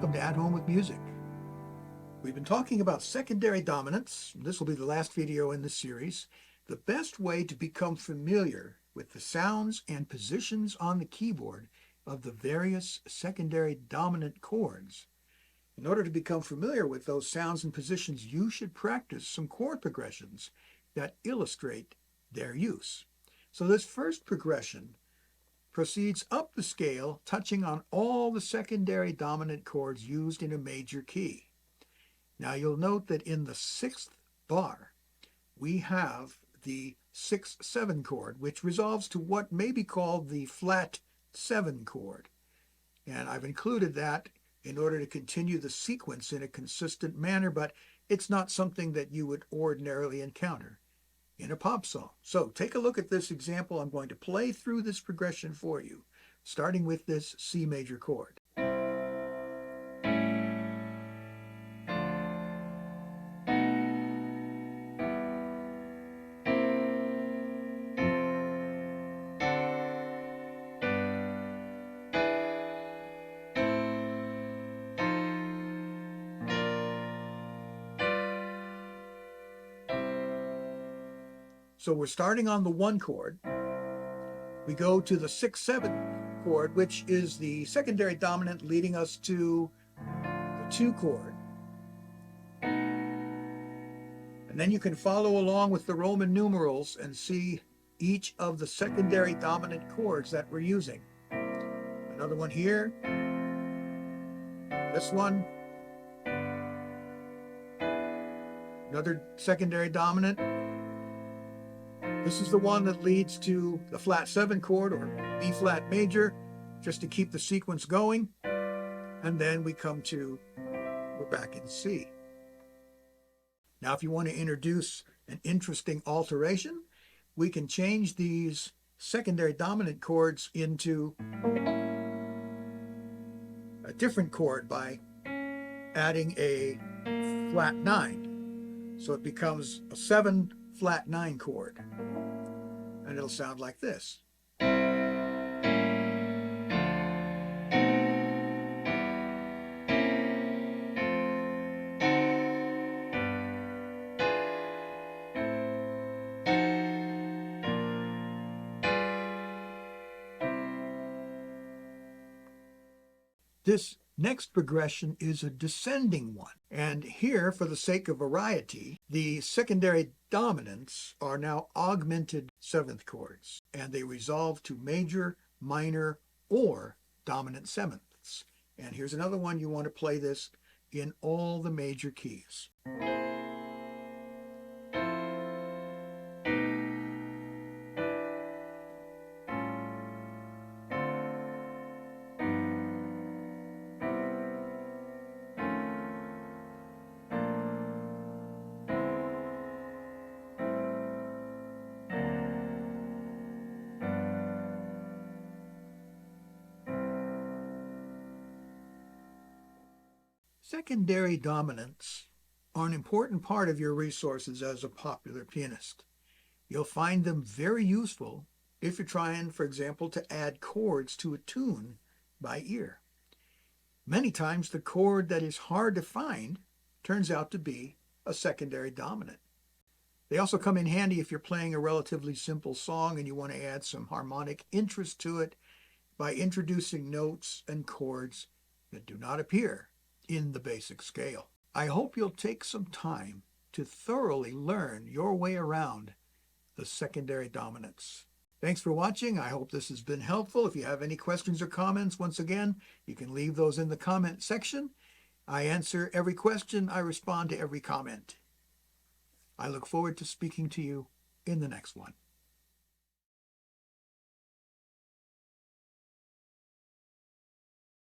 welcome to At Home with Music. We've been talking about secondary dominants. This will be the last video in this series. The best way to become familiar with the sounds and positions on the keyboard of the various secondary dominant chords. In order to become familiar with those sounds and positions, you should practice some chord progressions that illustrate their use. So this first progression proceeds up the scale, touching on all the secondary dominant chords used in a major key. Now you'll note that in the sixth bar, we have the 6-7 chord, which resolves to what may be called the flat 7 chord. And I've included that in order to continue the sequence in a consistent manner, but it's not something that you would ordinarily encounter in a pop song. So take a look at this example. I'm going to play through this progression for you, starting with this C major chord. So we're starting on the 1 chord. We go to the 6-7 chord, which is the secondary dominant, leading us to the 2 chord. And then you can follow along with the Roman numerals and see each of the secondary dominant chords that we're using. Another one here. This one. Another secondary dominant. This is the one that leads to the flat 7 chord, or B flat major, just to keep the sequence going. And then we come to, we're back in C. Now, if you want to introduce an interesting alteration, we can change these secondary dominant chords into a different chord by adding a flat 9. So it becomes a 7 flat 9 chord, and it'll sound like this. This next progression is a descending one. And here, for the sake of variety, the secondary dominants are now augmented 7th chords, and they resolve to major, minor, or dominant 7ths. And here's another one. You want to play this in all the major keys. Secondary dominants are an important part of your resources as a popular pianist. You'll find them very useful if you're trying, for example, to add chords to a tune by ear. Many times the chord that is hard to find turns out to be a secondary dominant. They also come in handy if you're playing a relatively simple song and you want to add some harmonic interest to it by introducing notes and chords that do not appear in the basic scale. I hope you'll take some time to thoroughly learn your way around the secondary dominants. Thanks for watching. I hope this has been helpful. If you have any questions or comments, once again, you can leave those in the comment section. I answer every question. I respond to every comment. I look forward to speaking to you in the next one.